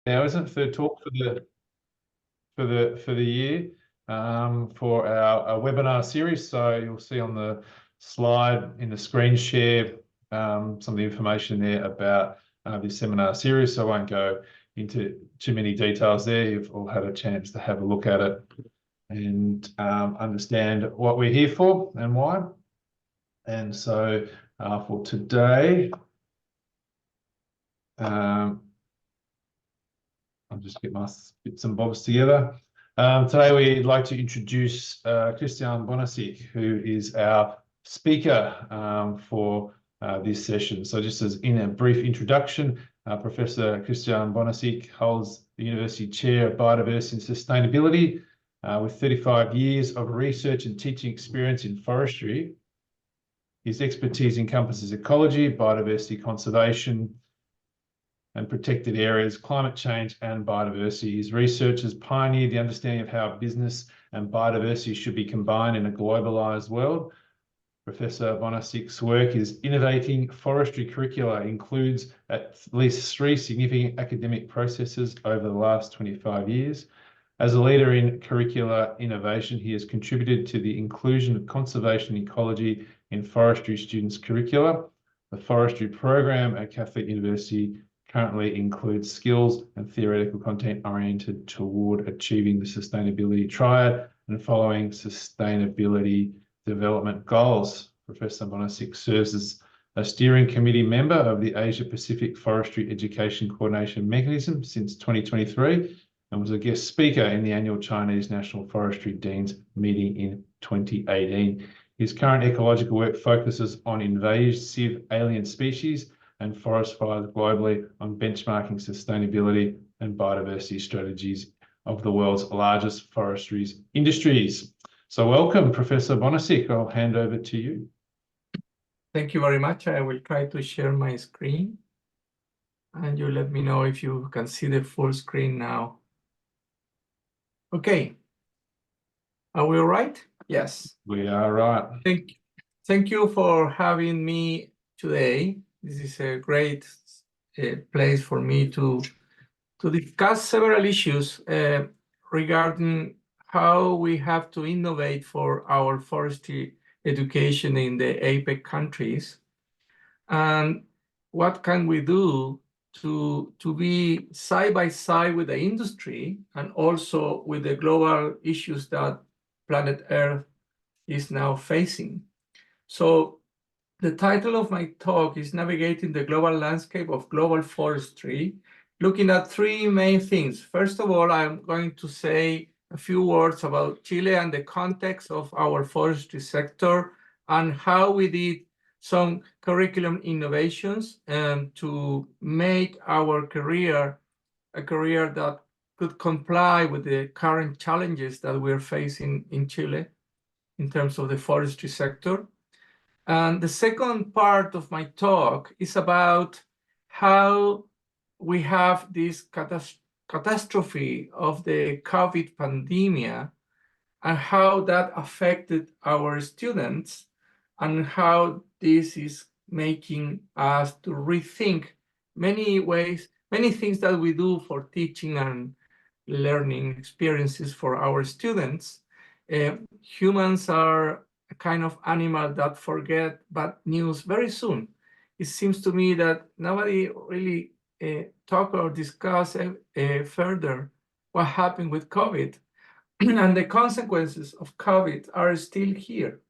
now, isn't it? Third talk for the year for our webinar series. So you'll see on the slide in the screen share some of the information there about this seminar series. So I won't go into too many details there. You've all had a chance to have a look at it and understand what we're here for and why. And so for today, I'll just get my bits and bobs together. Today we'd like to introduce Cristián Bonacić, who is our speaker for this session. So just as in a brief introduction, Professor Cristián Bonacić holds the University Chair of Biodiversity and Sustainability with 35 years of research and teaching experience in forestry. His expertise encompasses ecology, biodiversity conservation, and protected areas, climate change, and biodiversity. His research has pioneered the understanding of how business and biodiversity should be combined in a globalized world. Professor Bonacić's work is innovating forestry curricula, includes at least 3 significant academic processes over the last 25 years. As a leader in curricular innovation, he has contributed to the inclusion of conservation ecology in forestry students' curricula. The forestry program at Catholic University currently includes skills and theoretical content oriented toward achieving the sustainability triad and following sustainability development goals. Professor Bonacić serves as a steering committee member of the Asia Pacific Forestry Education Coordination Mechanism since 2023 and was a guest speaker in the annual Chinese National Forestry Deans meeting in 2018. His current ecological work focuses on invasive alien species and forest fires globally, on benchmarking sustainability and biodiversity strategies of the world's largest forestry industries. So welcome, Professor Bonacić. I'll hand over to you. Thank you very much. I will try to share my screen. And you let me know if you can see the full screen now. Okay. Are we all right? Yes. We are right. Thank you for having me today. This is a great place for me to discuss several issues regarding how we have to innovate for our forestry education in the APEC countries, and what can we do to be side by side with the industry and also with the global issues that planet Earth is now facing. So the title of my talk is Navigating the Global Landscape of Global Forestry, looking at 3 main things. First of all, I'm going to say a few words about Chile and the context of our forestry sector and how we did some curriculum innovations to make our career a career that could comply with the current challenges that we're facing in Chile in terms of the forestry sector. And the second part of my talk is about how we have this catastrophe of the COVID pandemic and how that affected our students and how this is making us to rethink many things that we do for teaching and learning experiences for our students. Humans are a kind of animal that forget bad news very soon. It seems to me that nobody really talk or discuss further what happened with COVID, and the consequences of COVID are still here.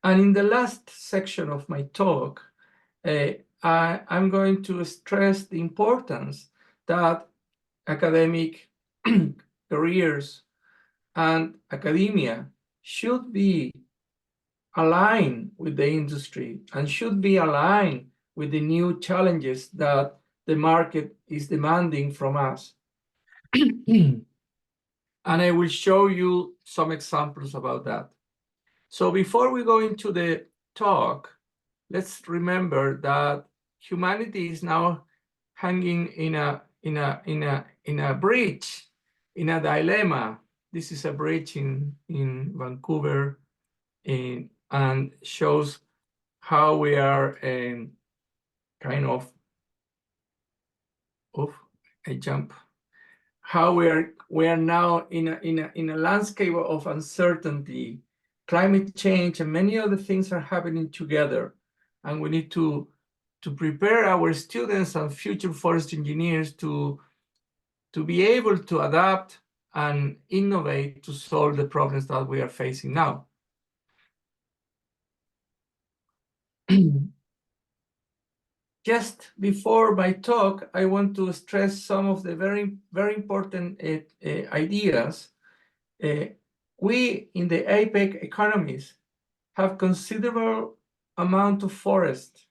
And in the last section of my talk, I'm going to stress the importance that academic careers and academia should be aligned with the industry and should be aligned with the new challenges that the market is demanding from us. And I will show you some examples about that. So before we go into the talk, let's remember that humanity is now hanging in a bridge, in a dilemma. This is a bridge in Vancouver, and shows how we are kind of jump. How we are now in a landscape of uncertainty, climate change, and many other things are happening together, and we need to prepare our students and future forest engineers to be able to adapt and innovate to solve the problems that we are facing now. Just before my talk, I want to stress some of the very, very important ideas. We in the APEC economies have considerable amount of forest,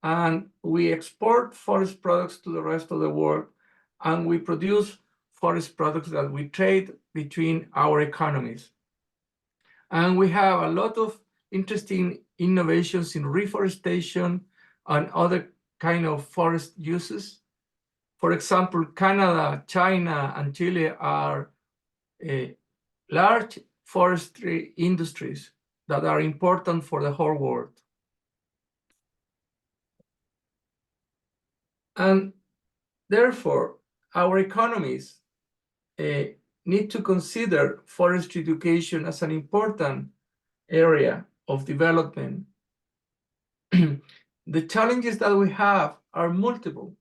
and we export forest products to the rest of the world, and we produce forest products that we trade between our economies. And we have a lot of interesting innovations in reforestation and other kind of forest uses. For example, Canada, China, and Chile are large forestry industries that are important for the whole world. And therefore, our economies need to consider forestry education as an important area of development. The challenges that we have are multiple,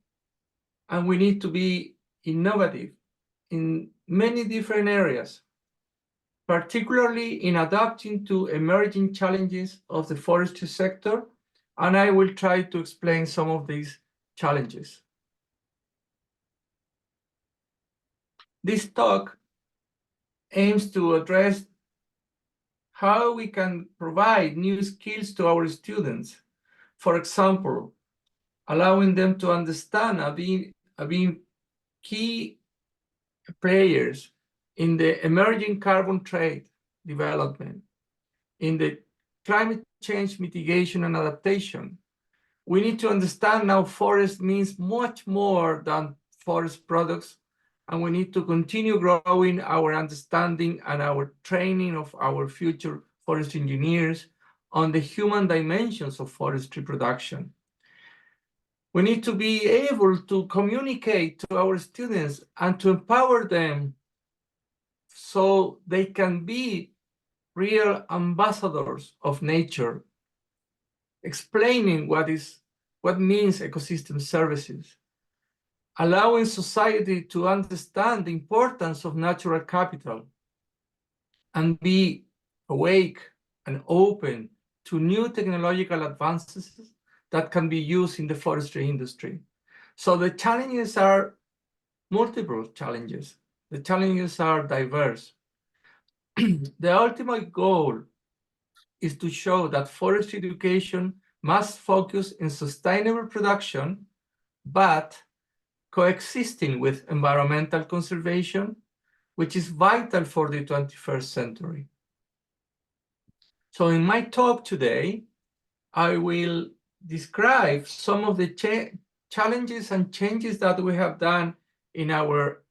and we need to be innovative in many different areas, particularly in adapting to emerging challenges of the forestry sector, and I will try to explain some of these challenges. This talk aims to address how we can provide new skills to our students. For example, allowing them to understand being key players in the emerging carbon trade development, in the climate change mitigation and adaptation. We need to understand now forest means much more than forest products, and we need to continue growing our understanding and our training of our future forest engineers on the human dimensions of forestry production. We need to be able to communicate to our students and to empower them so they can be real ambassadors of nature, explaining what means ecosystem services, allowing society to understand the importance of natural capital, and be awake and open to new technological advances that can be used in the forestry industry. So the challenges are multiple challenges. The challenges are diverse. The ultimate goal is to show that forestry education must focus on sustainable production, but coexisting with environmental conservation, which is vital for the 21st century. So in my talk today, I will describe some of the challenges and changes that we have done in our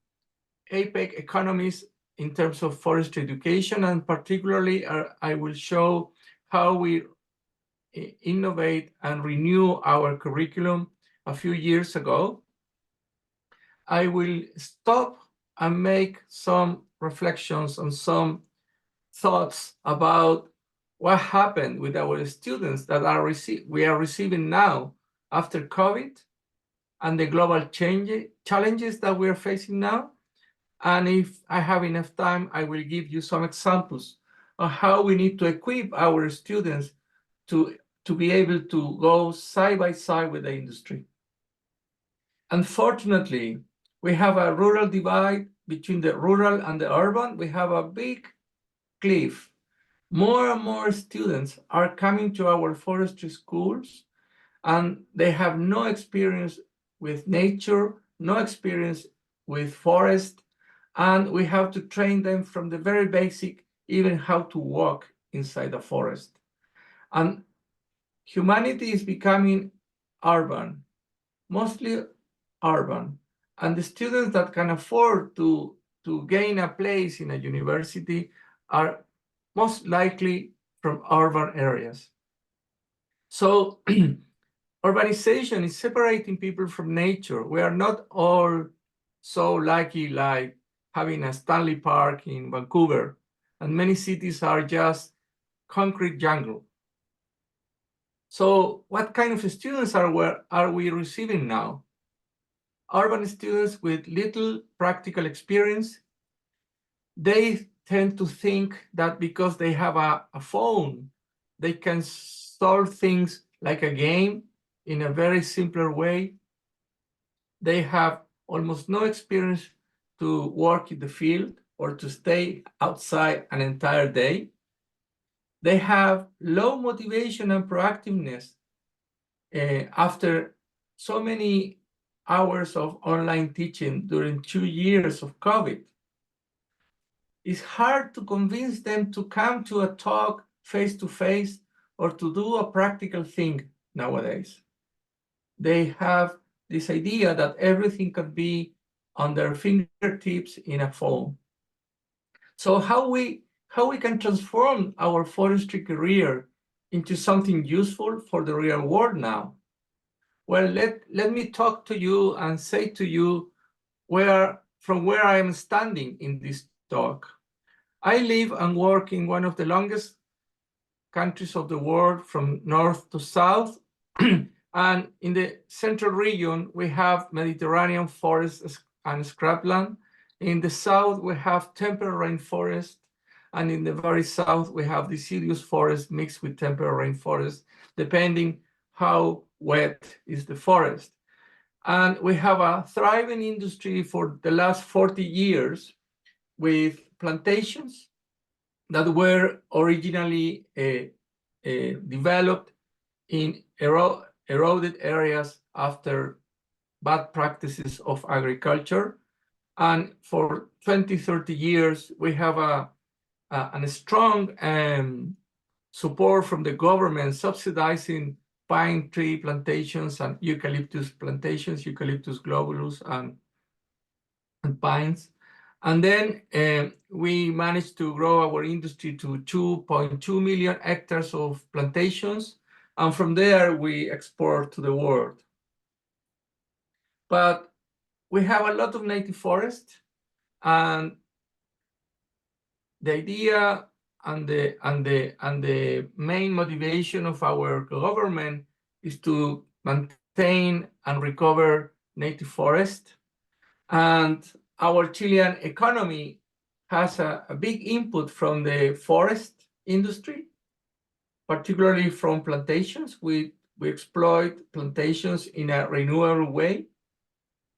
APEC economies in terms of forestry education, and particularly I will show how we innovate and renew our curriculum a few years ago. I will stop and make some reflections on some thoughts about what happened with our students that we are receiving now after COVID and the global challenges that we are facing now. And if I have enough time, I will give you some examples of how we need to equip our students to be able to go side by side with the industry. Unfortunately, we have a rural divide between the rural and the urban. We have a big cliff. More and more students are coming to our forestry schools, and they have no experience with nature, no experience with forest, and we have to train them from the very basic, even how to walk inside the forest. And humanity is becoming urban, mostly urban, and the students that can afford to gain a place in a university are most likely from urban areas. So urbanization is separating people from nature. We are not all so lucky like having a Stanley Park in Vancouver, and many cities are just concrete jungle. So what kind of students are we receiving now? Urban students with little practical experience. They tend to think that because they have a phone, they can solve things like a game in a very simpler way. They have almost no experience to work in the field or to stay outside an entire day. They have low motivation and proactiveness after so many hours of online teaching during 2 years of COVID. It's hard to convince them to come to a talk face-to-face or to do a practical thing nowadays. They have this idea that everything can be on their fingertips in a phone. So how we can transform our forestry career into something useful for the real world now? Well, let me talk to you and say to you from where I am standing in this talk. I live and work in one of the longest countries of the world from north to south. And in the central region, we have Mediterranean forests and scrubland. In the south, we have temperate rainforest. And in the very south, we have deciduous forest mixed with temperate rainforest, depending how wet is the forest. And we have a thriving industry for the last 40 years with plantations that were originally developed in eroded areas after bad practices of agriculture. And for 20, 30 years, we have a strong support from the government subsidizing pine tree plantations and eucalyptus plantations, Eucalyptus globulus and pines. And then we managed to grow our industry to 2.2 million hectares of plantations. And from there, we export to the world. But we have a lot of native forest, and the idea and the main motivation of our government is to maintain and recover native forest. And our Chilean economy has a big input from the forest industry, particularly from plantations. We exploit plantations in a renewable way.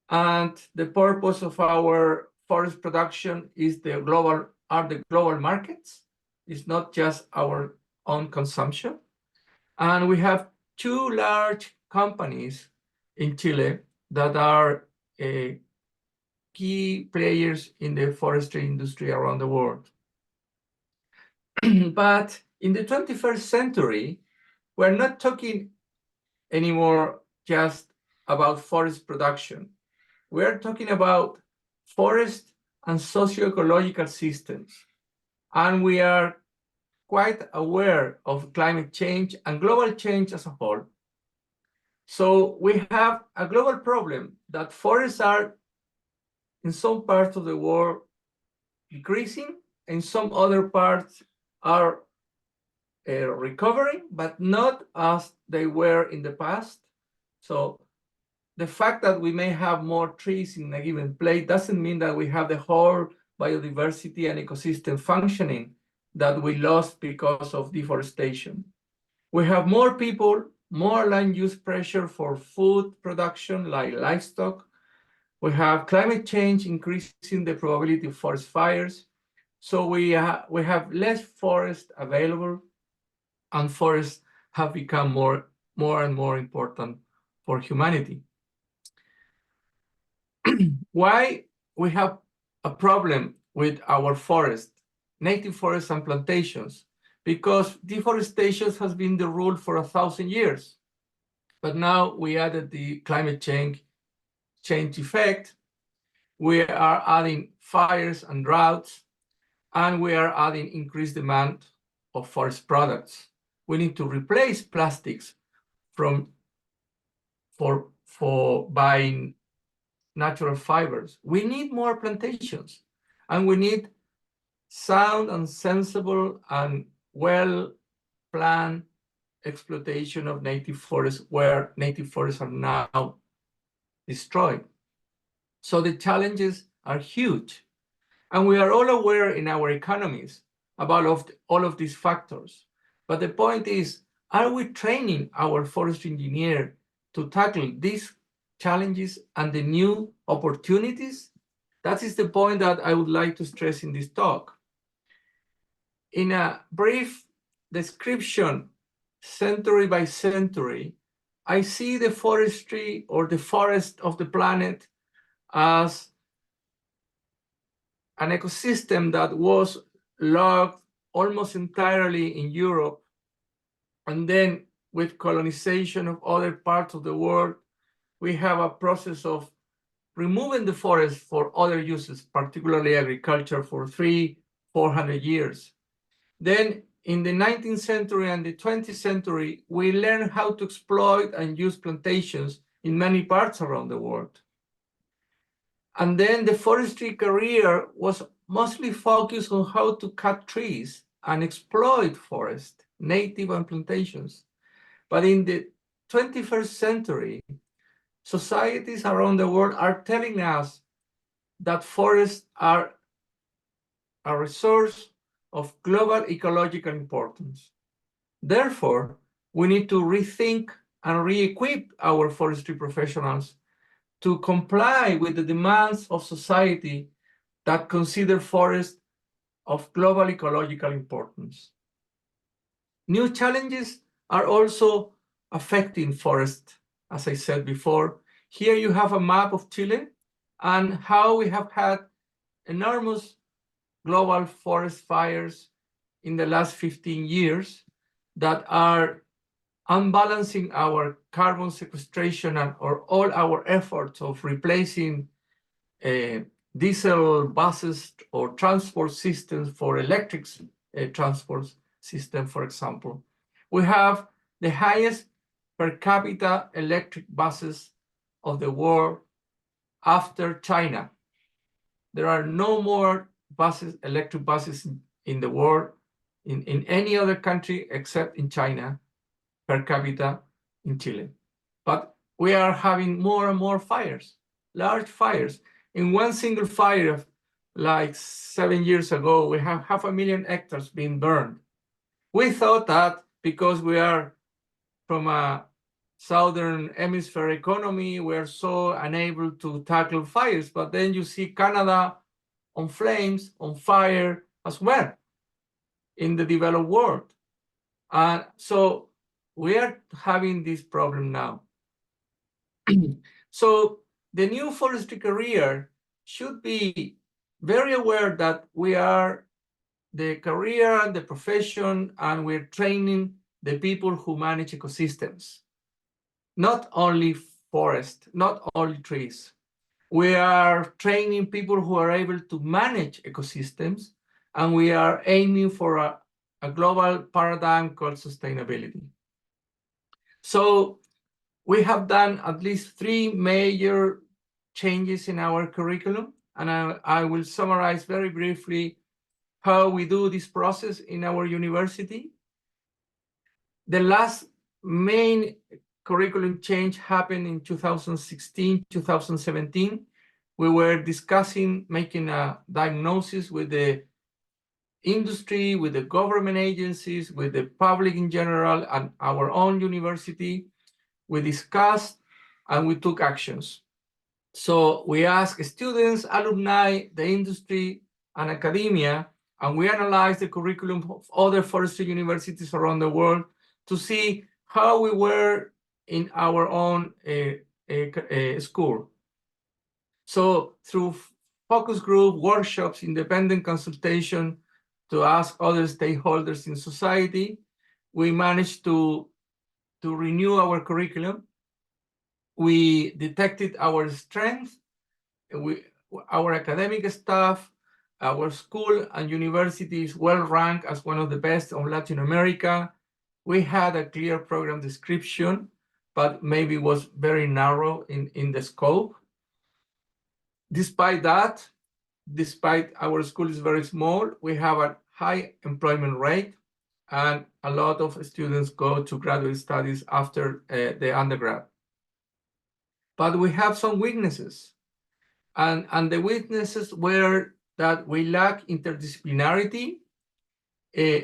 And the purpose of our forest production is the global markets. It's not just our own consumption. And we have 2 large companies in Chile that are key players in the forestry industry around the world. But in the 21st century, we're not talking anymore just about forest production. We're talking about forest and socio-ecological systems. And we are quite aware of climate change and global change as a whole. So we have a global problem that forests are in some parts of the world decreasing, and some other parts are recovering, but not as they were in the past. So the fact that we may have more trees in a given place doesn't mean that we have the whole biodiversity and ecosystem functioning that we lost because of deforestation. We have more people, more land use pressure for food production like livestock. We have climate change increasing the probability of forest fires. So we have less forest available, and forests have become more and more important for humanity. Why we have a problem with our forest, native forests and plantations? Because deforestation has been the rule for 1,000 years. But now we added the climate change effect. We are adding fires and droughts, and we are adding increased demand of forest products. We need to replace plastics for buying natural fibers. We need more plantations, and we need sound and sensible and well-planned exploitation of native forests where native forests are now destroyed. So the challenges are huge. And we are all aware in our economies about all of these factors. But the point is, are we training our forestry engineer to tackle these challenges and the new opportunities? That is the point that I would like to stress in this talk. In a brief description, century by century, I see the forestry or the forest of the planet as an ecosystem that was logged almost entirely in Europe. And then with colonization of other parts of the world, we have a process of removing the forest for other uses, particularly agriculture, for 300-400 years. Then in the 19th century and the 20th century, we learned how to exploit and use plantations in many parts around the world. And then the forestry career was mostly focused on how to cut trees and exploit forest, native and plantations. But in the 21st century, societies around the world are telling us that forests are a resource of global ecological importance. Therefore, we need to rethink and re-equip our forestry professionals to comply with the demands of society that consider forests of global ecological importance. New challenges are also affecting forests, as I said before. Here you have a map of Chile and how we have had enormous global forest fires in the last 15 years that are unbalancing our carbon sequestration or all our efforts of replacing diesel buses or transport systems for electric transport system, for example. We have the highest per capita electric buses of the world after China. There are no more buses, electric buses in the world, in any other country except in China, per capita in Chile. But we are having more and more fires, large fires. In one single fire, like 7 years ago, we have 500,000 hectares being burned. We thought that because we are from a southern hemisphere economy, we are so unable to tackle fires. But then you see Canada on flames, on fire as well in the developed world. So we are having this problem now. So the new forestry career should be very aware that we are the career and the profession, and we're training the people who manage ecosystems, not only forest, not only trees. We are training people who are able to manage ecosystems, and we are aiming for a global paradigm called sustainability. So we have done at least 3 major changes in our curriculum, and I will summarize very briefly how we do this process in our university. The last main curriculum change happened in 2016, 2017. We were discussing making a diagnosis with the industry, with the government agencies, with the public in general, and our own university. We discussed and we took actions. So we asked students, alumni, the industry, and academia, and we analyzed the curriculum of other forestry universities around the world to see how we were in our own school. So through focus group, workshops, independent consultation to ask other stakeholders in society, we managed to renew our curriculum. We detected our strengths, our academic staff, our school and university is well ranked as one of the best in Latin America. We had a clear program description, but maybe was very narrow in the scope. Despite that, despite our school is very small, we have a high employment rate, and a lot of students go to graduate studies after the undergrad. But we have some weaknesses, and the weaknesses were that we lack interdisciplinarity.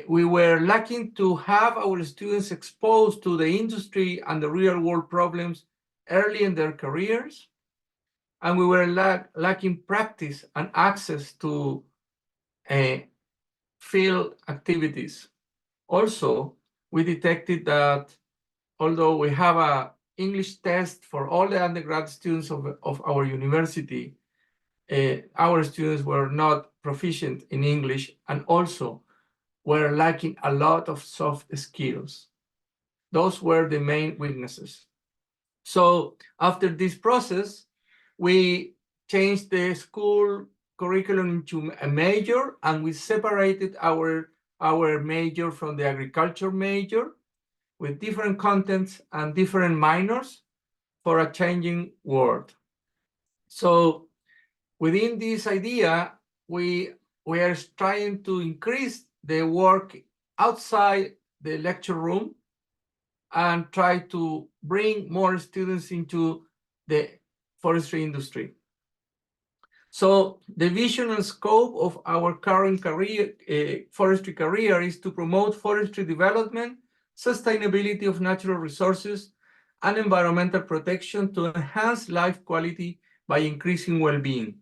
We were lacking to have our students exposed to the industry and the real world problems early in their careers. And we were lacking practice and access to field activities. Also, we detected that although we have an English test for all the undergrad students of our university, our students were not proficient in English, and also were lacking a lot of soft skills. Those were the main weaknesses. So after this process, we changed the school curriculum into a major, and we separated our major from the agriculture major with different contents and different minors for a changing world. So within this idea, we are trying to increase the work outside the lecture room and try to bring more students into the forestry industry. So the vision and scope of our current career, forestry career, is to promote forestry development, sustainability of natural resources, and environmental protection to enhance life quality by increasing well-being.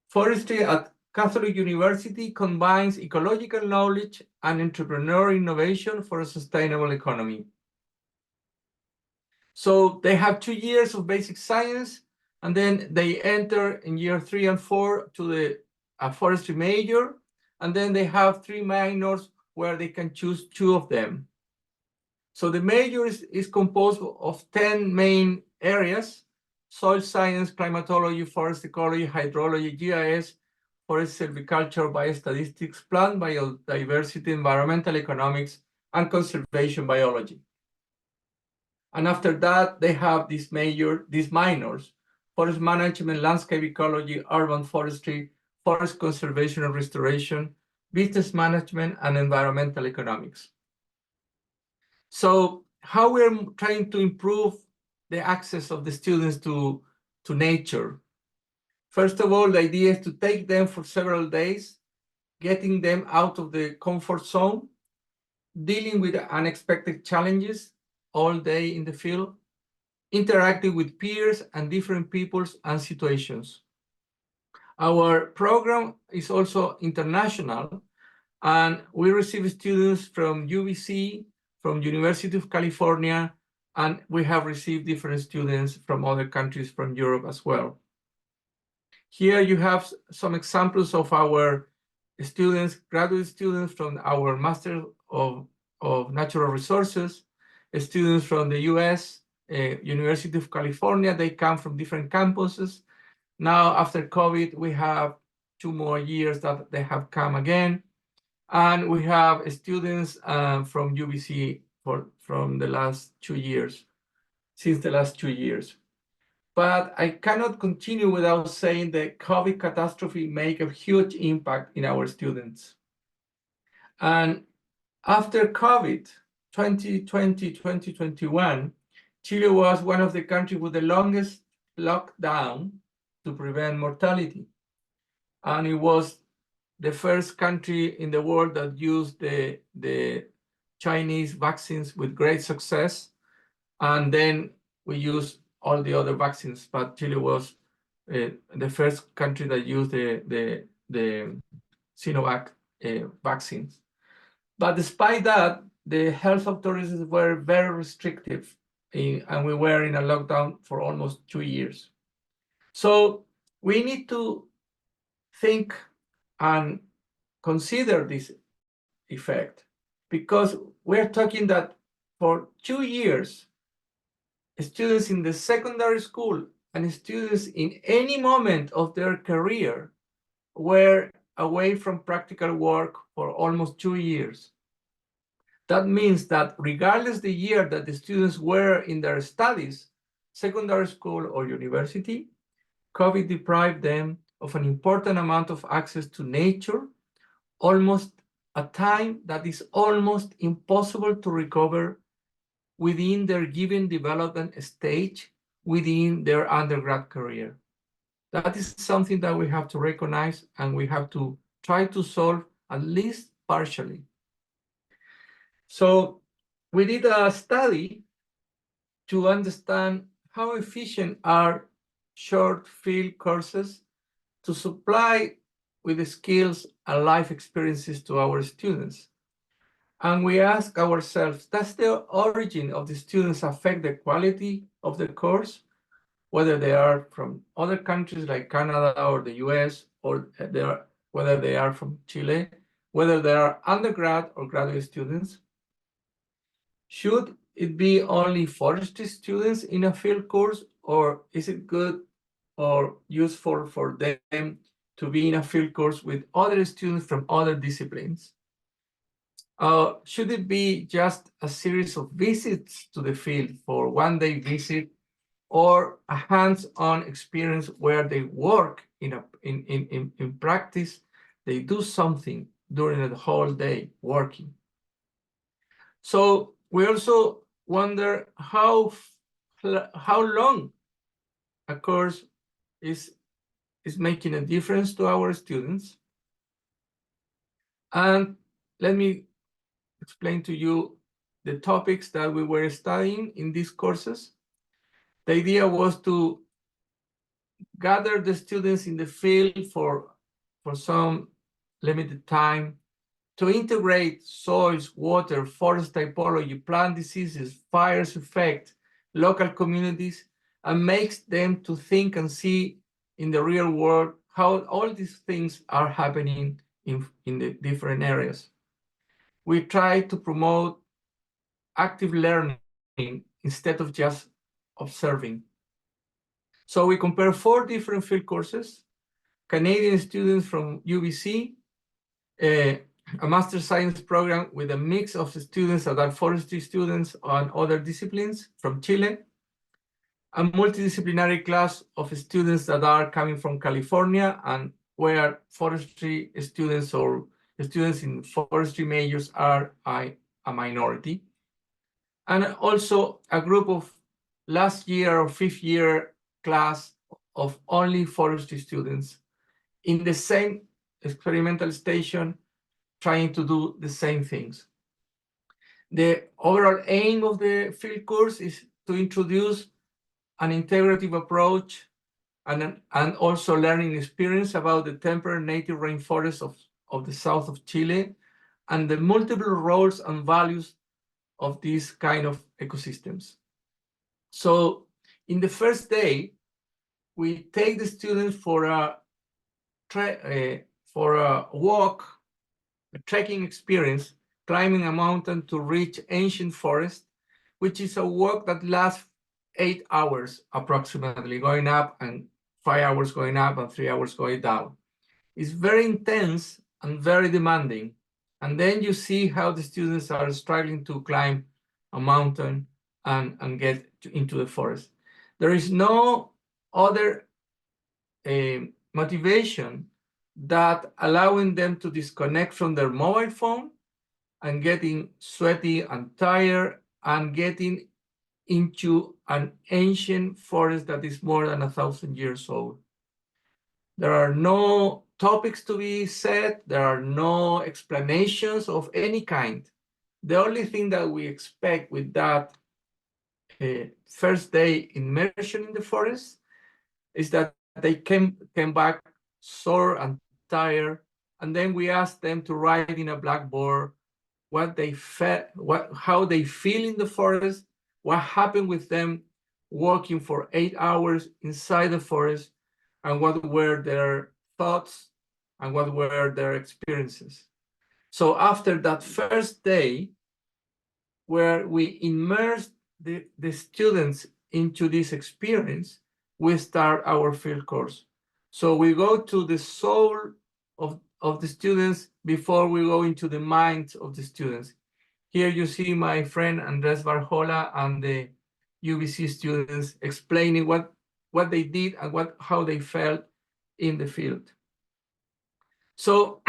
Forestry at Catholic University combines ecological knowledge and entrepreneurial innovation for a sustainable economy. So they have 2 years of basic science, and then they enter in year 3 and 4 to the forestry major, and then they have 3 minors where they can choose 2 of them. So the major is composed of 10 main areas: soil science, climatology, forest ecology, hydrology, GIS, forest silviculture, biostatistics, plant biodiversity, environmental economics, and conservation biology. And after that, they have these minors: forest management, landscape ecology, urban forestry, forest conservation and restoration, business management, and environmental economics. So how we're trying to improve the access of the students to nature? First of all, the idea is to take them for several days, getting them out of the comfort zone, dealing with unexpected challenges all day in the field, interacting with peers and different peoples and situations. Our program is also international, and we receive students from UBC, from University of California, and we have received different students from other countries from Europe as well. Here you have some examples of our students, graduate students from our Master of Natural Resources, students from the US, University of California. They come from different campuses. Now, after COVID, we have 2 more years that they have come again. And we have students from UBC from the last 2 years, since the last 2 years. But I cannot continue without saying the COVID catastrophe made a huge impact in our students. And after COVID, 2020, 2021, Chile was one of the countries with the longest lockdown to prevent mortality. And it was the first country in the world that used the Chinese vaccines with great success. And then we used all the other vaccines, but Chile was the first country that used the Sinovac vaccines. But despite that, the health authorities were very restrictive, and we were in a lockdown for almost 2 years. So we need to think and consider this effect, because we're talking that for 2 years, students in the secondary school and students in any moment of their career were away from practical work for almost 2 years. That means that regardless the year that the students were in their studies, secondary school or university, COVID deprived them of an important amount of access to nature, almost a time that is almost impossible to recover within their given development stage within their undergrad career. That is something that we have to recognize, and we have to try to solve at least partially. So we did a study to understand how efficient are short field courses to supply with the skills and life experiences to our students. And we ask ourselves, does the origin of the students affect the quality of the course, whether they are from other countries like Canada or the US, or whether they are from Chile, whether they are undergrad or graduate students? Should it be only forestry students in a field course, or is it good or useful for them to be in a field course with other students from other disciplines? Should it be just a series of visits to the field for one-day visit, or a hands-on experience where they work in practice? They do something during the whole day working. So we also wonder how long a course is making a difference to our students. And let me explain to you the topics that we were studying in these courses. The idea was to gather the students in the field for some limited time, to integrate soils, water, forest typology, plant diseases, fires effect, local communities, and makes them to think and see in the real world how all these things are happening in the different areas. We try to promote active learning instead of just observing. So we compare 4 different field courses: Canadian students from UBC, a master science program with a mix of students that are forestry students and other disciplines from Chile, a multidisciplinary class of students that are coming from California and where forestry students or students in forestry majors are a minority, and also a group of last year or 5th year class of only forestry students in the same experimental station, trying to do the same things. The overall aim of the field course is to introduce an integrative approach and also learning experience about the temperate native rainforests of the south of Chile and the multiple roles and values of these kind of ecosystems. So in the first day, we take the students for a walk, a trekking experience, climbing a mountain to reach ancient forest, which is a walk that lasts 8 hours approximately, going up, and 5 hours going up and 3 hours going down. It's very intense and very demanding. And then you see how the students are struggling to climb a mountain and get into the forest. There is no other motivation that allowing them to disconnect from their mobile phone and getting sweaty and tired and getting into an ancient forest that is more than 1,000 years old. There are no topics to be said. There are no explanations of any kind. The only thing that we expect with that first day immersion in the forest is that they came back sore and tired, and then we asked them to write in a blackboard what they felt, how they feel in the forest, what happened with them walking for 8 hours inside the forest, and what were their thoughts and what were their experiences. So after that first day, where we immersed the students into this experience, we start our field course. So we go to the soul of the students before we go into the minds of the students. Here you see my friend Andres Barjola and the UBC students explaining what what they did and how they felt in the field. So,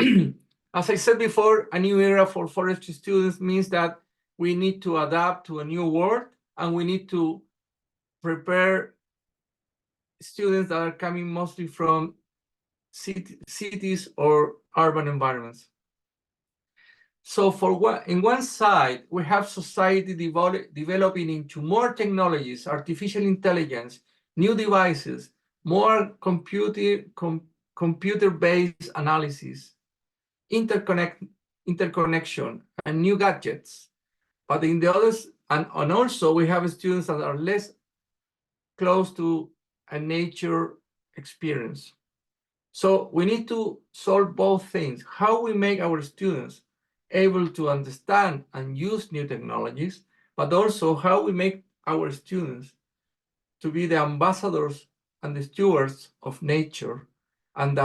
as I said before, a new era for forestry students means that we need to adapt to a new world, and we need to prepare students that are coming mostly from cities or urban environments. So in one side, we have society developing into more technologies, artificial intelligence, new devices, more computer-based analysis, interconnection, and new gadgets. But in the others, and also we have students that are less close to a nature experience. So we need to solve both things: how we make our students able to understand and use new technologies, but also how we make our students to be the ambassadors and the stewards of nature, and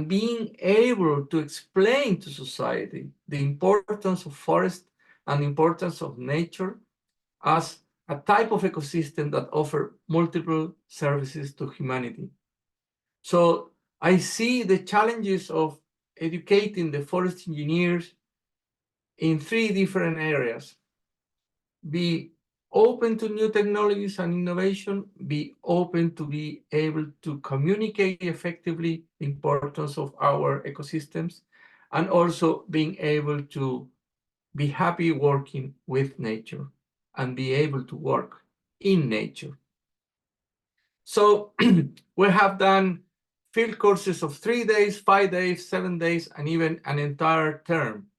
being able to explain to society the importance of forest and the importance of nature as a type of ecosystem that offers multiple services to humanity. So I see the challenges of educating the forest engineers in 3 different areas: be open to new technologies and innovation, be open to be able to communicate effectively the importance of our ecosystems, and also being able to be happy working with nature and be able to work in nature. So we have done field courses of 3 days, 5 days, 7 days, and even an entire term.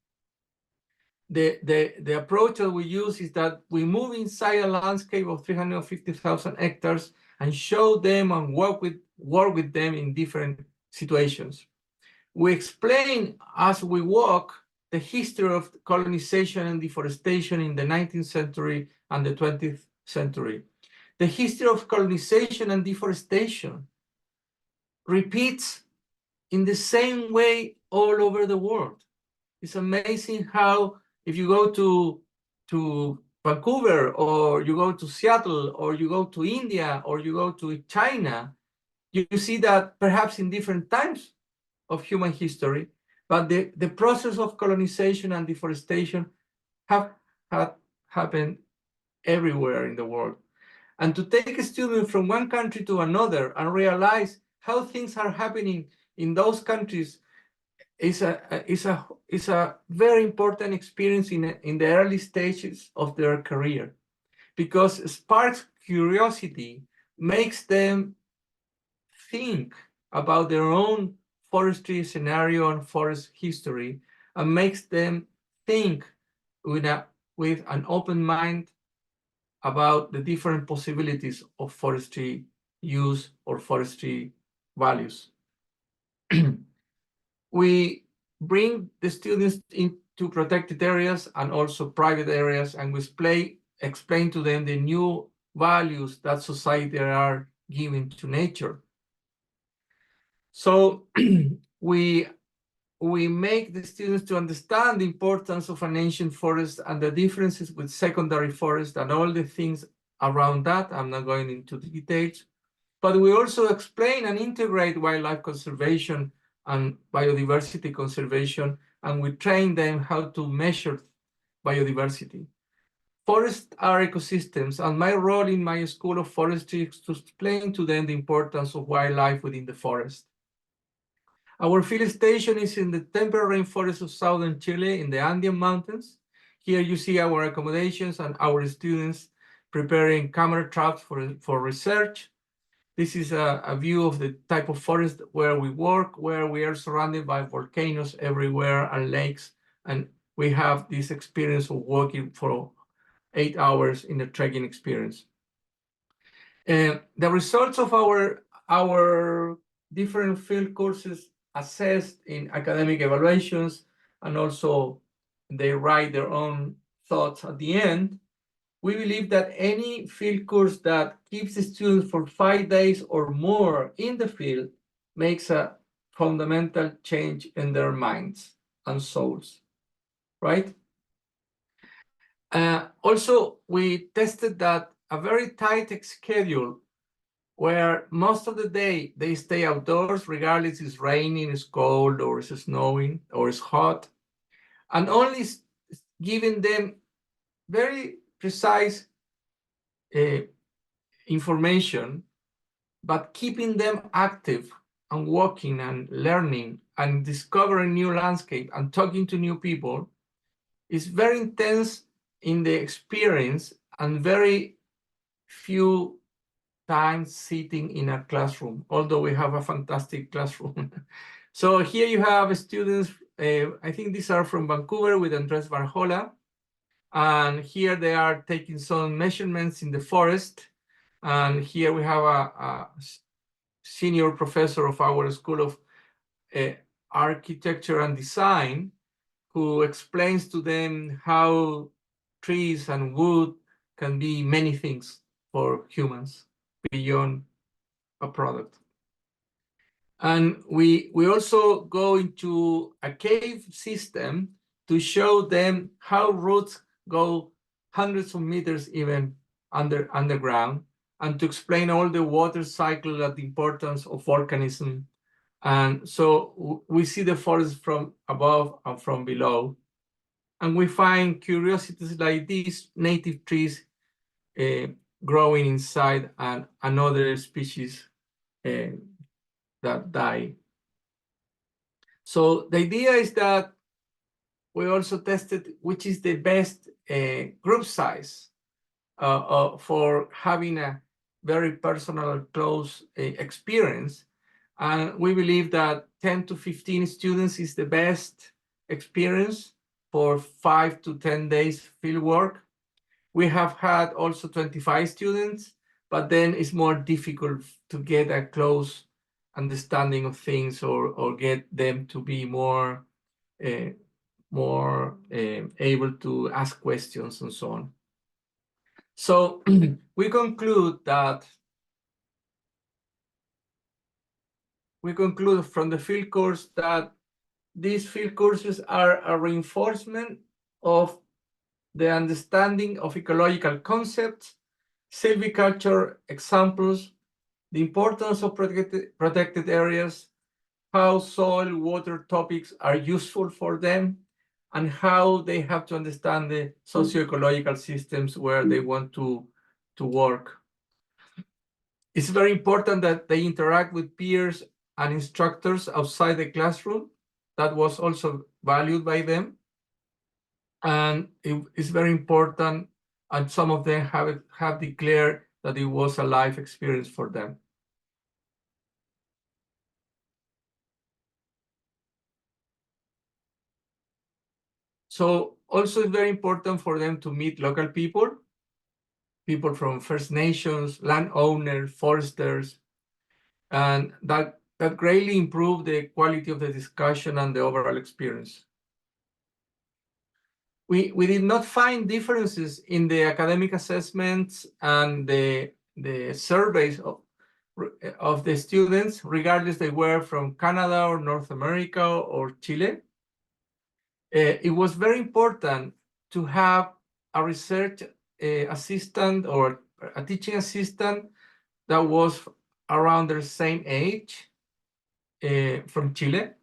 The approach that we use is that we move inside a landscape of 350,000 hectares and show them and work with them in different situations. We explain as we walk the history of colonization and deforestation in the 19th century and the 20th century. The history of colonization and deforestation repeats in the same way all over the world. It's amazing how, if you go to Vancouver, or you go to Seattle, or you go to India, or you go to China, you see that perhaps in different times of human history, but the process of colonization and deforestation have happened everywhere in the world. And to take a student from one country to another and realize how things are happening in those countries is a very important experience in the early stages of their career, because it sparks curiosity, makes them think about their own forestry scenario and forest history, and makes them think with an open mind about the different possibilities of forestry use or forestry values. We bring the students into protected areas and also private areas, and we explain to them the new values that society are giving to nature. So we make the students to understand the importance of an ancient forest and the differences with secondary forest and all the things around that. I'm not going into the details, but we also explain and integrate wildlife conservation and biodiversity conservation, and we train them how to measure biodiversity. Forests are ecosystems, and my role in my School of Forestry is to explain to them the importance of wildlife within the forest. Our field station is in the temperate rainforest of southern Chile in the Andean Mountains. Here you see our accommodations and our students preparing camera traps for research. This is a view of the type of forest where we work, where we are surrounded by volcanoes everywhere and lakes, and we have this experience of working for 8 hours in a trekking experience. The results of our different field courses assessed in academic evaluations, and also they write their own thoughts at the end. We believe that any field course that keeps the students for 5 days or more in the field makes a fundamental change in their minds and souls, right? Also, we tested that a very tight schedule where most of the day they stay outdoors, regardless it's raining, it's cold, or it's snowing, or it's hot, and only giving them very precise information, but keeping them active and walking and learning and discovering new landscape and talking to new people is very intense in the experience and very few times sitting in a classroom, although we have a fantastic classroom. So here you have students, I think these are from Vancouver with Andres Barjola, and here they are taking some measurements in the forest. And here we have a senior professor of our School of Architecture and Design who explains to them how trees and wood can be many things for humans beyond a product. And we also go into a cave system to show them how roots go hundreds of meters even underground, and to explain all the water cycle and the importance of volcanism. And so we see the forest from above and from below, and we find curiosities like these native trees growing inside and another species that die. So the idea is that we also tested which is the best group size for having a very personal, close experience. And we believe that 10 to 15 students is the best experience for 5 to 10 days field work. We have had also 25 students, but then it's more difficult to get a close understanding of things or get them to be more able to ask questions and so on. So we conclude from the field course that these field courses are a reinforcement of the understanding of ecological concepts, silviculture examples, the importance of protected areas, how soil water topics are useful for them, and how they have to understand the socio-ecological systems where they want to work. It's very important that they interact with peers and instructors outside the classroom. That was also valued by them. And it's very important, and some of them have declared that it was a life experience for them. So also it's very important for them to meet local people from First Nations, landowners, foresters, and that greatly improved the quality of the discussion and the overall experience. We did not find differences in the academic assessments and the surveys of the students, regardless they were from Canada or North America or Chile. It was very important to have a research assistant or a teaching assistant that was around their same age from Chile.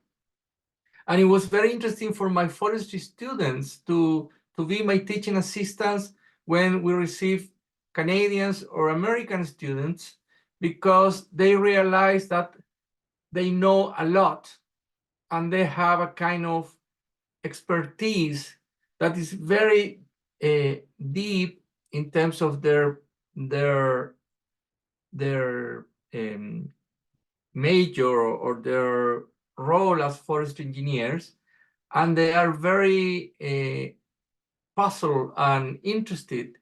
And it was very interesting for my forestry students to be my teaching assistants when we receive Canadians or American students, because they realize that they know a lot and they have a kind of expertise that is very deep in terms of their major or their role as forestry engineers, and they are very puzzled and interested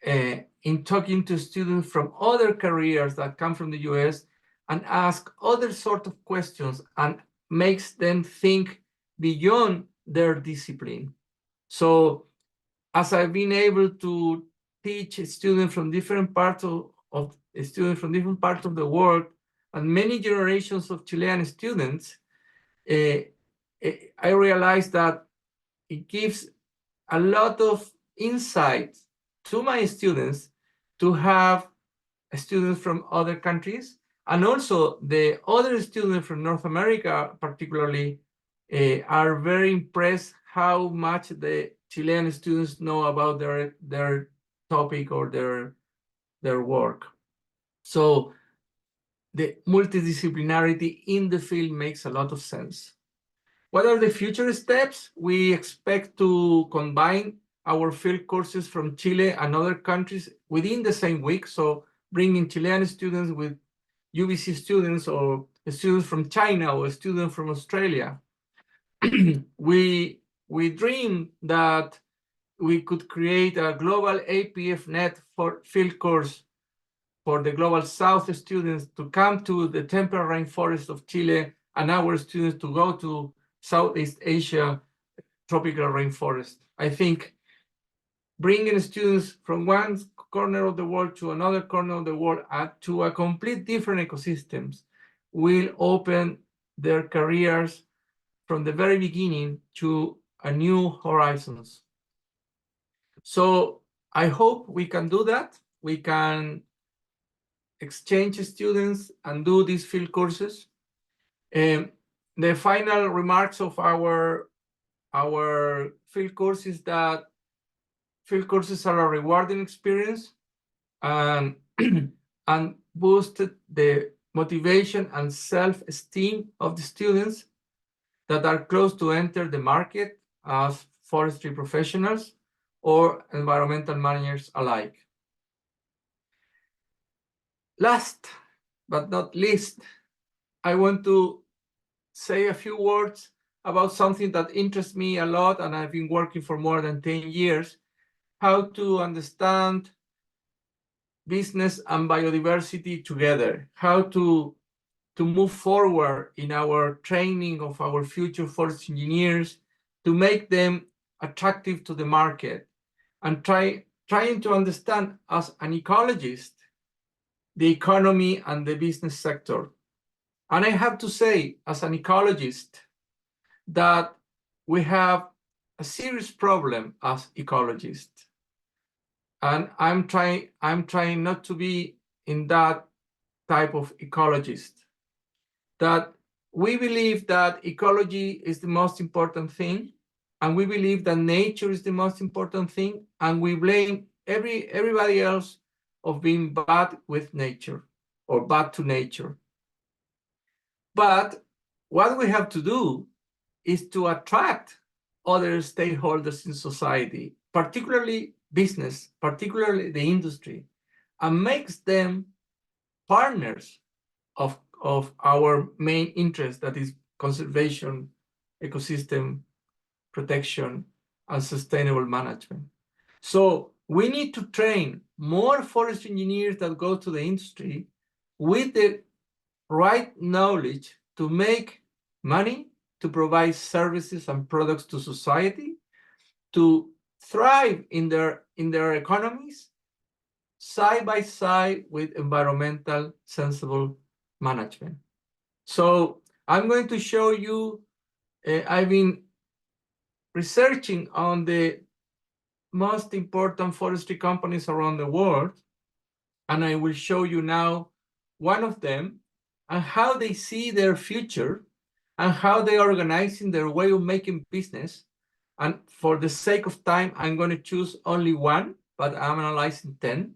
in talking to students from other careers that come from the US and ask other sort of questions, and makes them think beyond their discipline. So as I've been able to teach students from different parts of the world and many generations of Chilean students, I realized that it gives a lot of insight to my students to have students from other countries, and also the other students from North America particularly are very impressed how much the Chilean students know about their topic or their work. So the multidisciplinarity in the field makes a lot of sense. What are the future steps? We expect to combine our field courses from Chile and other countries within the same week. So bringing Chilean students with UBC students, or students from China, or a student from Australia. We dream that we could create a global APF-net for field course for the Global South students to come to the temperate rainforest of Chile, and our students to go to Southeast Asia tropical rainforest. I think bringing students from one corner of the world to another corner of the world to a complete different ecosystems will open their careers from the very beginning to a new horizons. So I hope we can do that. We can exchange students and do these field courses. The final remarks of our field course is that field courses are a rewarding experience and boosted the motivation and self-esteem of the students that are close to enter the market as forestry professionals or environmental managers alike. Last but not least, I want to say a few words about something that interests me a lot, and I've been working for more than 10 years, how to understand business and biodiversity together, how to move forward in our training of our future forest engineers, to make them attractive to the market, and trying to understand as an ecologist the economy and the business sector. And I have to say, as an ecologist, that we have a serious problem as ecologists. And I'm trying not to be in that type of ecologist. That we believe that ecology is the most important thing, and we believe that nature is the most important thing, and we blame everybody else of being bad with nature or bad to nature. But what we have to do is to attract other stakeholders in society, particularly business, particularly the industry, and makes them partners of our main interest, that is conservation, ecosystem protection, and sustainable management. So we need to train more forest engineers that go to the industry with the right knowledge to make money, to provide services and products to society, to thrive in their economies, side by side with environmental sensible management. So I'm going to show you, I've been researching on the most important forestry companies around the world, and I will show you now one of them and how they see their future and how they are organizing their way of making business. And for the sake of time, I'm going to choose only one, but I'm analyzing 10.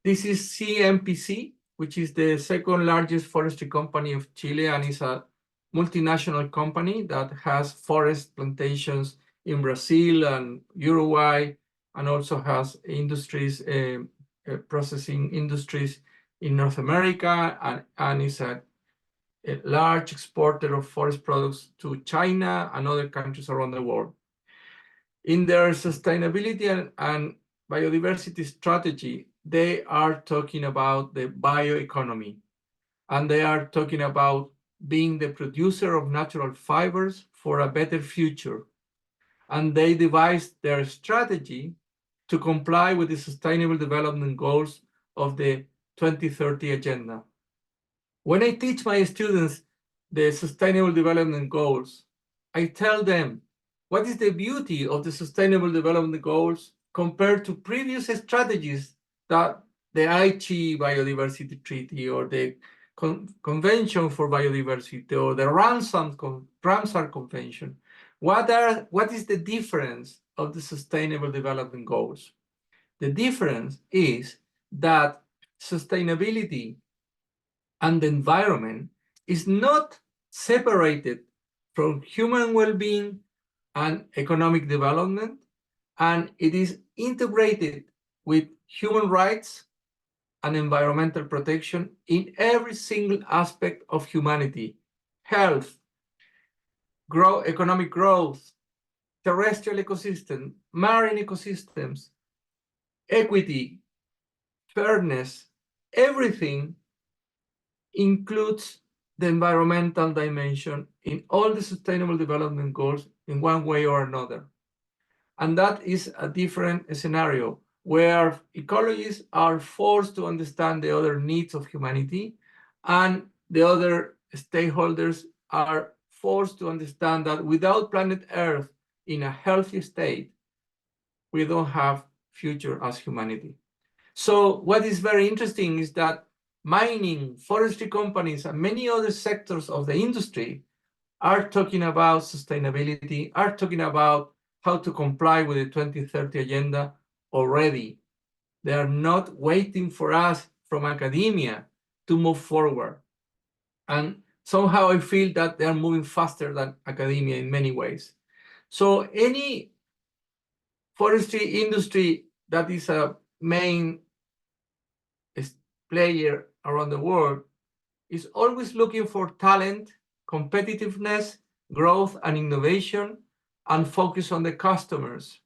This is CMPC, which is the second largest forestry company of Chile, and is a multinational company that has forest plantations in Brazil and Uruguay, and also has industries, processing industries in North America, and is a large exporter of forest products to China and other countries around the world. In their sustainability and biodiversity strategy, they are talking about the bioeconomy, and they are talking about being the producer of natural fibers for a better future. And they devised their strategy to comply with the Sustainable Development Goals of the 2030 Agenda. When I teach my students the Sustainable Development Goals, I tell them what is the beauty of the Sustainable Development Goals compared to previous strategies that the Aichi Biodiversity Treaty or the Convention for Biodiversity or the Ramsar Convention. What is the difference of the Sustainable Development Goals? The difference is that sustainability and the environment is not separated from human well-being and economic development, and it is integrated with human rights and environmental protection in every single aspect of humanity: health, economic growth, terrestrial ecosystem, marine ecosystems, equity, fairness. Everything includes the environmental dimension in all the Sustainable Development Goals in one way or another. And that is a different scenario where ecologists are forced to understand the other needs of humanity, and the other stakeholders are forced to understand that without planet Earth in a healthy state, we don't have future as humanity. So what is very interesting is that mining, forestry companies, and many other sectors of the industry are talking about sustainability, are talking about how to comply with the 2030 agenda already. They are not waiting for us from academia to move forward. And somehow I feel that they are moving faster than academia in many ways. So any forestry industry that is a main player around the world is always looking for talent, competitiveness, growth, and innovation, and focus on the customers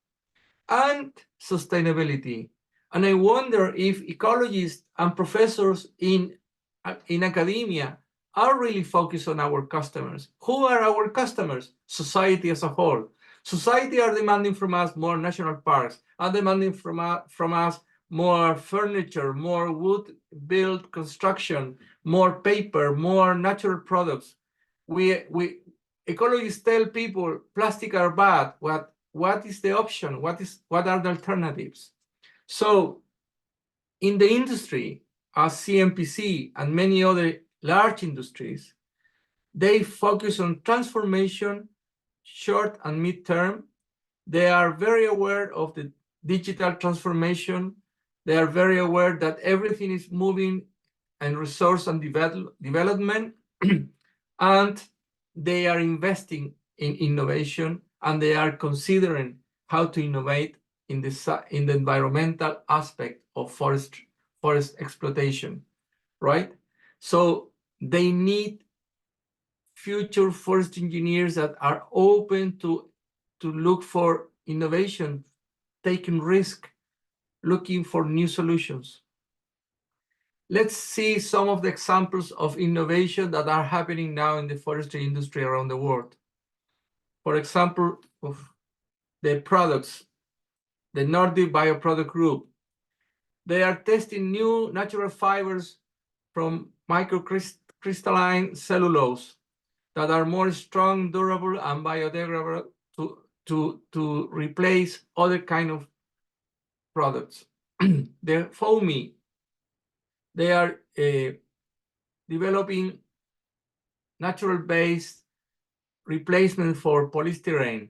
and sustainability. And I wonder if ecologists and professors in academia are really focused on our customers. Who are our customers? Society as a whole. Society are demanding from us more national parks, are demanding from us more furniture, more wood-built construction, more paper, more natural products. Ecologists tell people plastic are bad. What is the option? What are the alternatives? So in the industry, as CMPC and many other large industries, they focus on transformation, short and mid-term. They are very aware of the digital transformation. They are very aware that everything is moving in resource and development, and they are investing in innovation, and they are considering how to innovate in the environmental aspect of forest exploitation, right? So they need future forest engineers that are open to look for innovation, taking risk, looking for new solutions. Let's see some of the examples of innovation that are happening now in the forestry industry around the world. For example, of the products, the Nordic Bioproduct Group. They are testing new natural fibers from microcrystalline cellulose that are more strong, durable, and biodegradable to replace other kind of products. The foamy, they are developing natural-based replacement for polystyrene.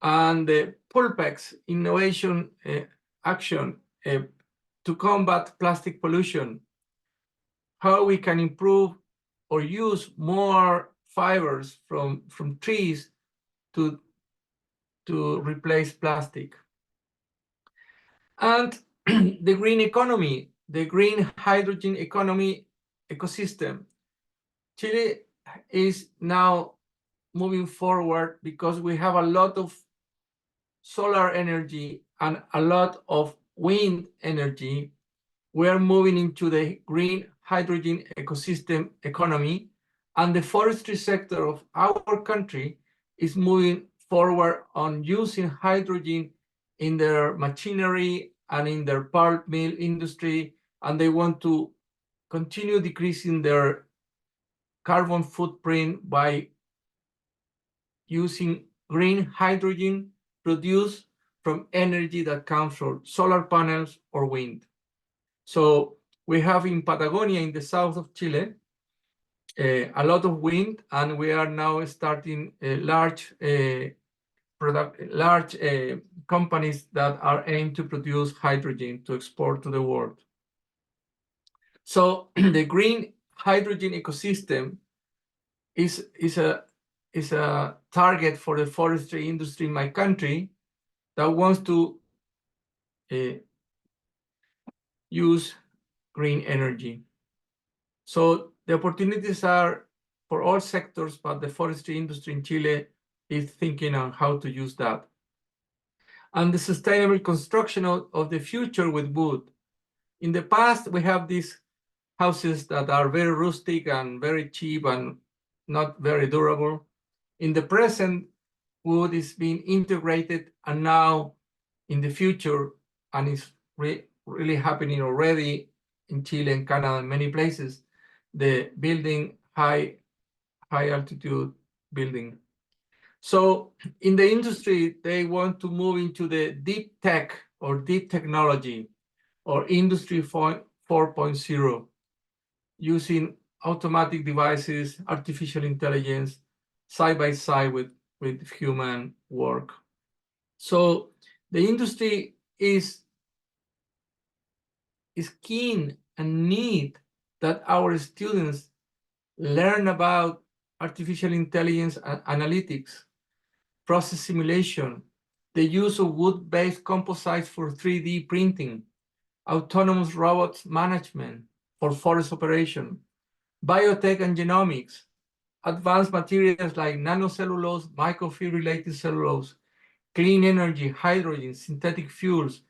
And the Pulpex innovation action to combat plastic pollution, how we can improve or use more fibers from trees to replace plastic. And the green economy, the green hydrogen economy ecosystem. Chile is now moving forward because we have a lot of solar energy and a lot of wind energy. We are moving into the green hydrogen ecosystem economy, and the forestry sector of our country is moving forward on using hydrogen in their machinery and in their pulp mill industry, and they want to continue decreasing their carbon footprint by using green hydrogen produced from energy that comes from solar panels or wind. So we have in Patagonia, in the south of Chile, a lot of wind, and we are now starting large companies that are aimed to produce hydrogen to export to the world. So the green hydrogen ecosystem is a target for the forestry industry in my country that wants to use green energy. So the opportunities are for all sectors, but the forestry industry in Chile is thinking on how to use that. And the sustainable construction of the future with wood. In the past, we have these houses that are very rustic and very cheap and not very durable. In the present, wood is being integrated, and now in the future, and it's really happening already in Chile and Canada and many places, the building high altitude building. So in the industry, they want to move into the deep tech or deep technology or industry 4.0, using automatic devices, artificial intelligence, side by side with human work. So the industry is keen and need that our students learn about artificial intelligence and analytics, process simulation, the use of wood-based composites for 3D printing, autonomous robots management for forest operation, biotech and genomics, advanced materials like nanocellulose, microfibrillated cellulose, clean energy, hydrogen, synthetic fuels,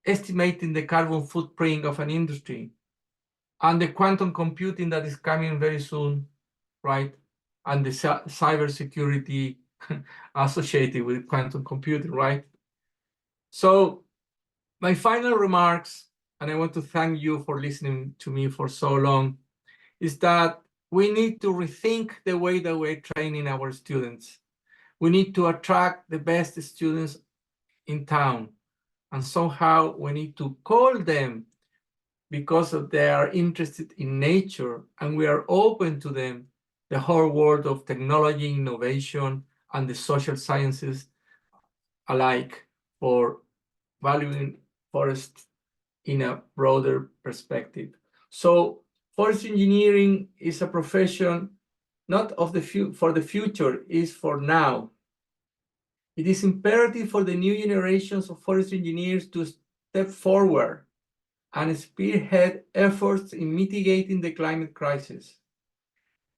estimating the carbon footprint of an industry, and the quantum computing that is coming very soon, right? And the cybersecurity associated with quantum computing, right? So my final remarks, and I want to thank you for listening to me for so long, is that we need to rethink the way that we're training our students. We need to attract the best students in town, and somehow we need to call them because they are interested in nature, and we are open to them, the whole world of technology, innovation, and the social sciences alike, for valuing forests in a broader perspective. So forest engineering is a profession not of for the future, is for now. It is imperative for the new generations of forest engineers to step forward and spearhead efforts in mitigating the climate crisis.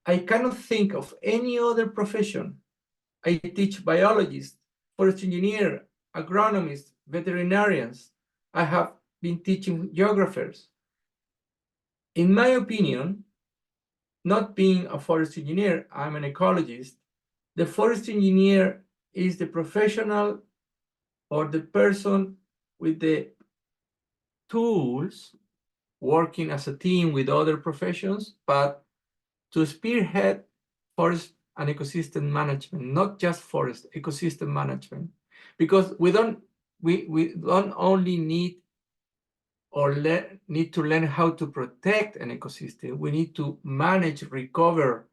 I cannot think of any other profession. I teach biologists, forest engineers, agronomists, veterinarians. I have been teaching geographers. In my opinion, not being a forest engineer, I'm an ecologist, the forest engineer is the professional or the person with the tools working as a team with other professions, but to spearhead forest and ecosystem management, not just forest, ecosystem management. Because we don't only need to learn how to protect an ecosystem, we need to manage, recover,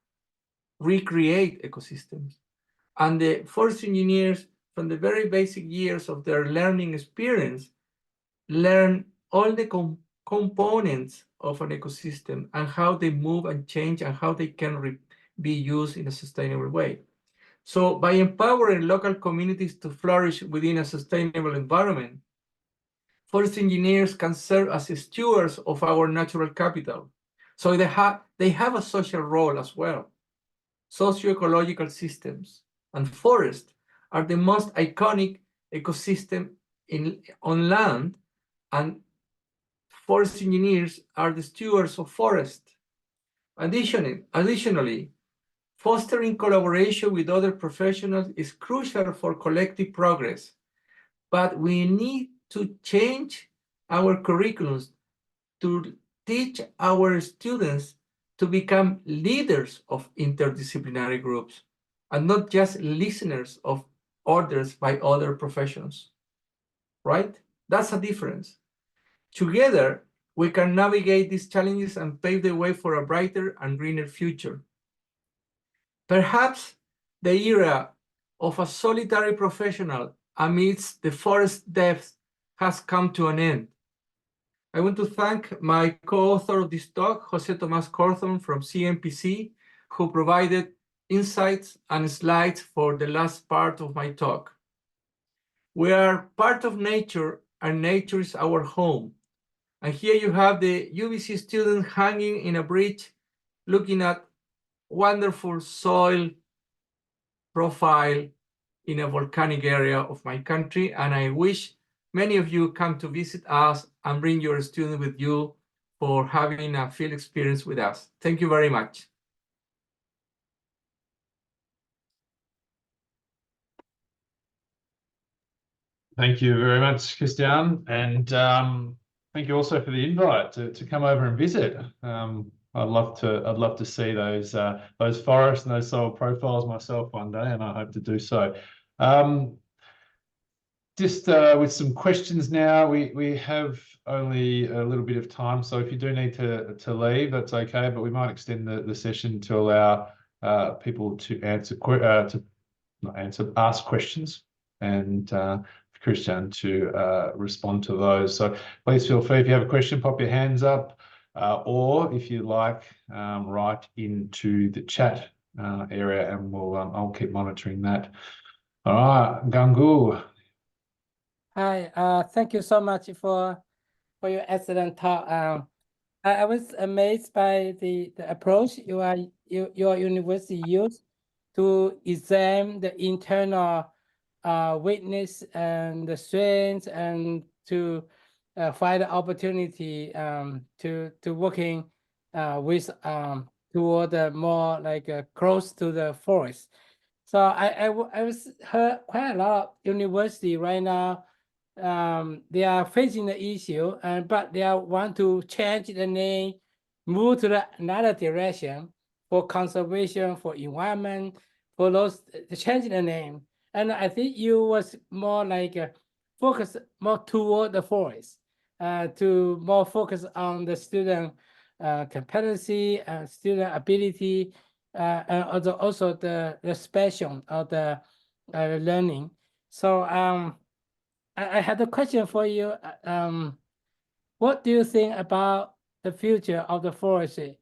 recreate ecosystems. And the forest engineers, from the very basic years of their learning experience, learn all the components of an ecosystem and how they move and change and how they can be used in a sustainable way. So by empowering local communities to flourish within a sustainable environment, forest engineers can serve as stewards of our natural capital. So they have a social role as well. Socio-ecological systems and forests are the most iconic ecosystem on land, and forest engineers are the stewards of forest. Additionally, fostering collaboration with other professionals is crucial for collective progress, but we need to change our curriculums to teach our students to become leaders of interdisciplinary groups and not just listeners of orders by other professions, right? That's a difference. Together, we can navigate these challenges and pave the way for a brighter and greener future. Perhaps the era of a solitary professional amidst the forest depths has come to an end. I want to thank my co-author of this talk, Jose Tomás Corthon from CMPC, who provided insights and slides for the last part of my talk. We are part of nature, and nature is our home. And here you have the UBC student hanging in a bridge, looking at wonderful soil profile in a volcanic area of my country. And I wish many of you come to visit us and bring your student with you for having a field experience with us. Thank you very much. Thank you very much, Cristián, and thank you also for the invite to come over and visit. I'd love to see those forests and those soil profiles myself one day, and I hope to do so. Just with some questions now, we have only a little bit of time, so if you do need to leave, that's okay, but we might extend the session to allow people to ask questions, and Cristián to respond to those. So please feel free, if you have a question, pop your hands up, or if you like, write into the chat area, and I'll keep monitoring that. All right, Gangu. Hi, thank you so much for your excellent talk. I was amazed by the approach your university used to examine the internal weakness and the strengths, and to find the opportunity to working with toward more like close to the forest. So I was heard quite a lot of university right now. They are facing the issue, but they want to change the name, move to another direction for conservation, for environment, for those change the name. And I think you was more like focus more toward the forest, to more focus on the student competency and student ability, and also the special of the learning. So I had a question for you. What do you think about the future of the forestry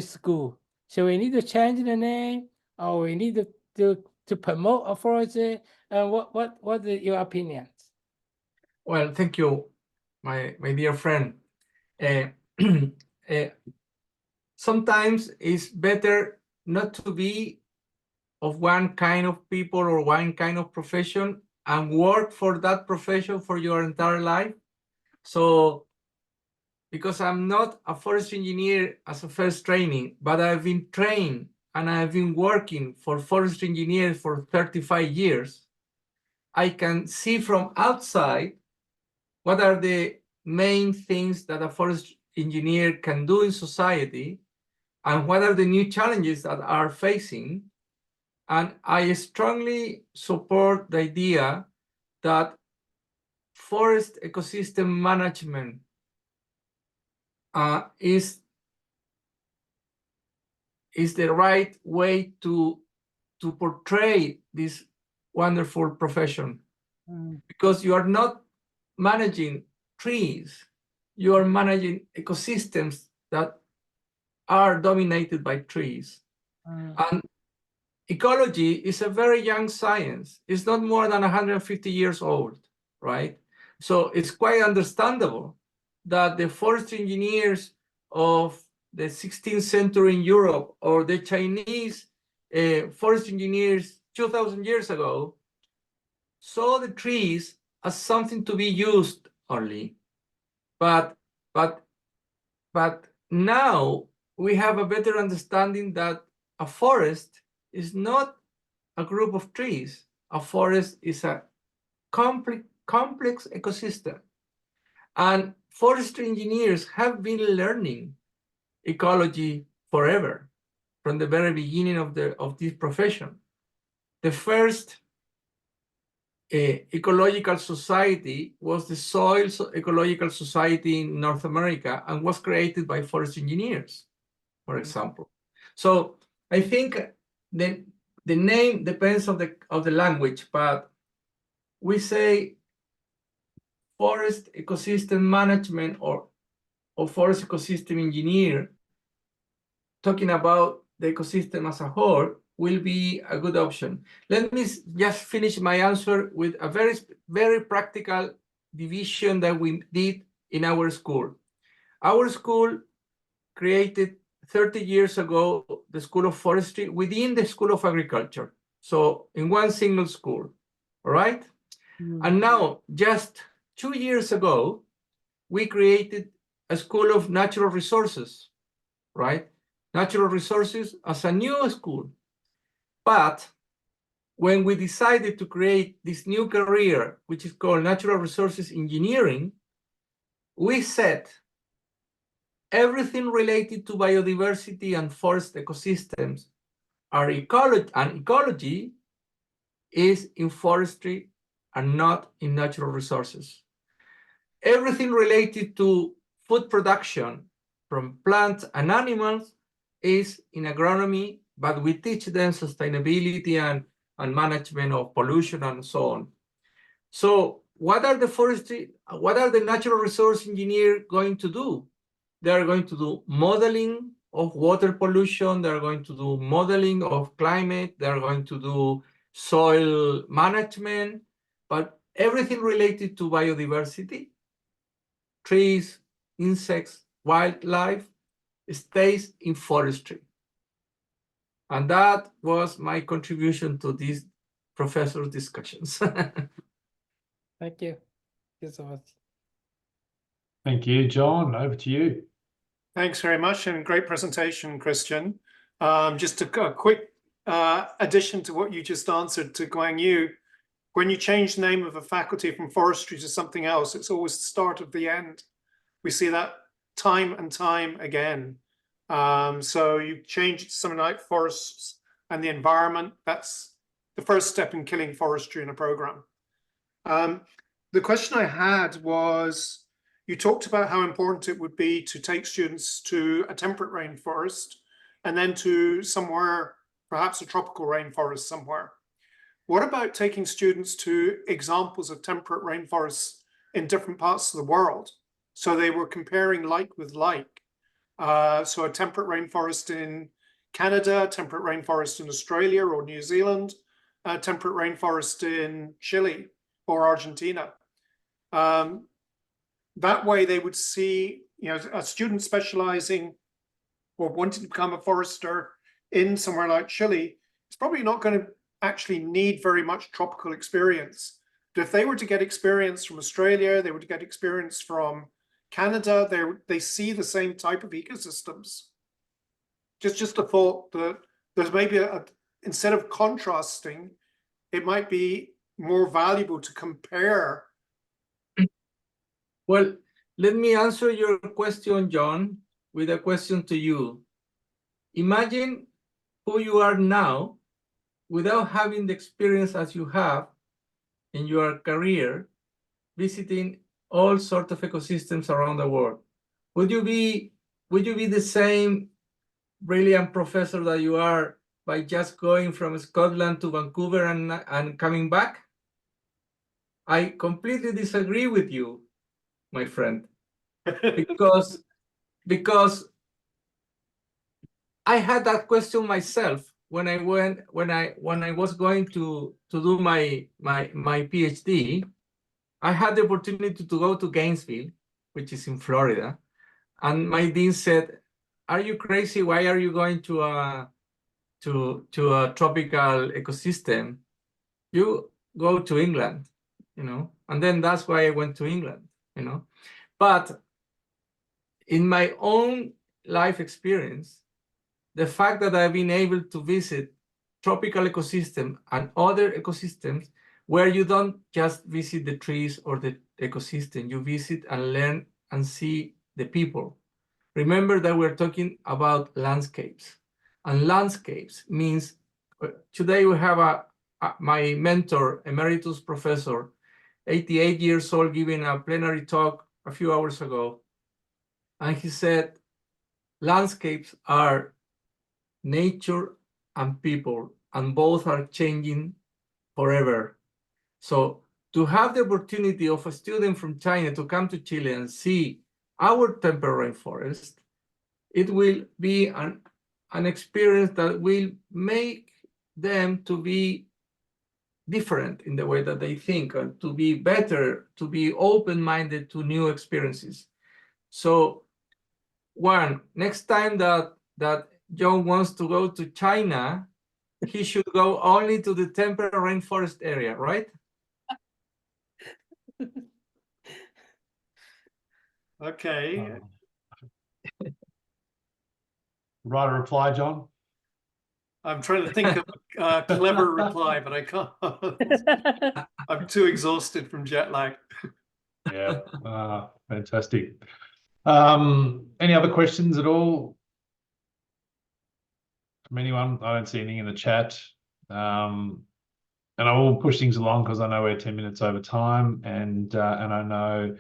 school? So we need to change the name, or we need to promote a forestry? And what are your opinions? Well, thank you, my dear friend. Sometimes it's better not to be of one kind of people or one kind of profession and work for that profession for your entire life. So, because I'm not a forestry engineer as a first training, but I've been trained and I've been working for forestry engineers for 35 years, I can see from outside what are the main things that a forest engineer can do in society, and what are the new challenges that are facing. And I strongly support the idea that forest ecosystem management is the right way to portray this wonderful profession. Because you are not managing trees, you are managing ecosystems that are dominated by trees. And ecology is a very young science. It's not more than 150 years old, right? So it's quite understandable that the forestry engineers of the 16th century in Europe, or the Chinese forest engineers 2,000 years ago, saw the trees as something to be used only. But now we have a better understanding that a forest is not a group of trees. A forest is a complex ecosystem. And forestry engineers have been learning ecology forever, from the very beginning of this profession. The first ecological society was the Soil Ecological Society in North America and was created by forest engineers, for example. So I think the name depends of the language, but we say forest ecosystem management or forest ecosystem engineer, talking about the ecosystem as a whole, will be a good option. Let me just finish my answer with a very practical division that we did in our school. Our school created 30 years ago the School of Forestry within the School of Agriculture. So in one single school, all right? And now, just 2 years ago, we created a School of Natural Resources, right? Natural Resources as a new school. But when we decided to create this new career, which is called Natural Resources Engineering, we said everything related to biodiversity and forest ecosystems and ecology is in forestry and not in natural resources. Everything related to food production from plants and animals is in agronomy, but we teach them sustainability and management of pollution and so on. So what are the natural resource engineers going to do? They are going to do modeling of water pollution, they are going to do modeling of climate, they are going to do soil management, but everything related to biodiversity, trees, insects, wildlife, stays in forestry. And that was my contribution to these professors' discussions. Thank you. Thank you so much. Thank you, John. Over to you. Thanks very much, and great presentation, Cristián. Just a quick addition to what you just answered to Guang Yu. When you change the name of a faculty from forestry to something else, it's always the start of the end. We see that time and time again. So you change it to something like forests and the environment. That's the first step in killing forestry in a program. The question I had was, you talked about how important it would be to take students to a temperate rainforest and then to somewhere, perhaps a tropical rainforest somewhere. What about taking students to examples of temperate rainforests in different parts of the world? So they were comparing like with like. So a temperate rainforest in Canada, temperate rainforest in Australia or New Zealand, a temperate rainforest in Chile or Argentina. That way they would see, a student specializing or wanting to become a forester in somewhere like Chile, it's probably not going to actually need very much tropical experience. But if they were to get experience from Australia, they were to get experience from Canada, they see the same type of ecosystems. Just a thought that there's maybe instead of contrasting, it might be more valuable to compare. Well, let me answer your question, John, with a question to you. Imagine who you are now without having the experience as you have in your career, visiting all sorts of ecosystems around the world. Would you be the same brilliant professor that you are by just going from Scotland to Vancouver and coming back? I completely disagree with you, my friend, because I had that question myself when I was going to do my PhD. I had the opportunity to go to Gainesville, which is in Florida, and my dean said, "Are you crazy? Why are you going to a tropical ecosystem? You go to England, And then that's why I went to England, But in my own life experience, the fact that I've been able to visit tropical ecosystem and other ecosystems where you don't just visit the trees or the ecosystem, you visit and learn and see the people. Remember that we're talking about landscapes, and landscapes means today we have my mentor, emeritus professor, 88 years old, giving a plenary talk a few hours ago. And he said, landscapes are nature and people, and both are changing forever. So to have the opportunity of a student from China to come to Chile and see our temperate rainforest, it will be an experience that will make them to be different in the way that they think, and to be better, to be open-minded to new experiences. So next time that John wants to go to China, he should go only to the temperate rainforest area, right? Okay. Write a reply, John. I'm trying to think of a clever reply, but I can't. I'm too exhausted from jet lag. Yeah, fantastic. Any other questions at all from anyone? I don't see anything in the chat. And I will push things along because I know we're 10 minutes over time, and I know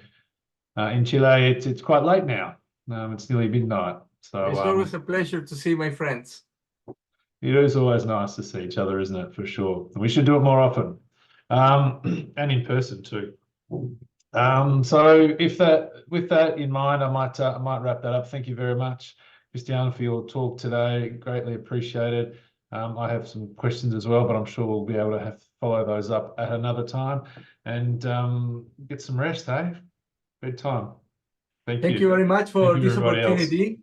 in Chile it's quite late now. It's nearly midnight. So it's always a pleasure to see my friends. It is always nice to see each other, isn't it? For sure. We should do it more often, and in person too. So with that in mind, I might wrap that up. Thank you very much, Cristián, for your talk today. Greatly appreciated. I have some questions as well, but I'm sure we'll be able to follow those up at another time, and get some rest, hey? Bedtime. Thank you very much for this opportunity.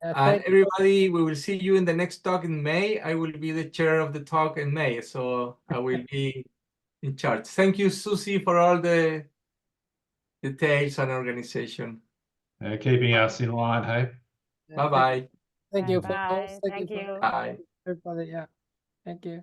Thank you. Everybody, we will see you in the next talk in May. I will be the chair of the talk in May, so I will be in charge. Thank you, Susie, for all the details and organization. Keeping us in line, hey? Bye-bye. Thank you. Bye. Thank you. Bye. Everybody. Yeah. Thank you.